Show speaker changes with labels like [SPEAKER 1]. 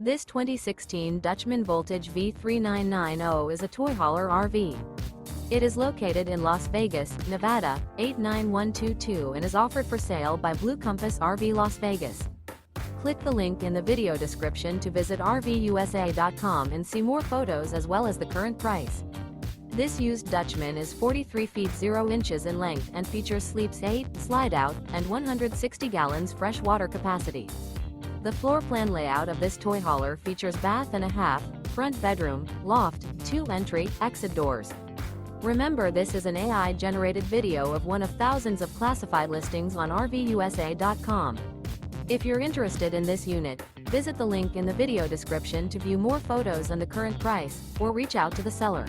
[SPEAKER 1] This 2016 Dutchmen Voltage V3990 is a toy hauler RV. It is located in Las Vegas, Nevada, 89122 and is offered for sale by Blue Compass RV Las Vegas. Click the link in the video description to visit RVUSA.com and see more photos as well as the current price. This used Dutchman is 43 feet 0 inches in length and features sleeps 8, Slideout, and 160 gallons fresh water capacity. The floor plan layout of this toy hauler features bath and a half, front bedroom, loft, 2 entry, exit doors. Remember, this is an AI-generated video of one of thousands of classified listings on RVUSA.com. If you're interested in this unit, visit the link in the video description to view more photos and the current price, or reach out to the seller.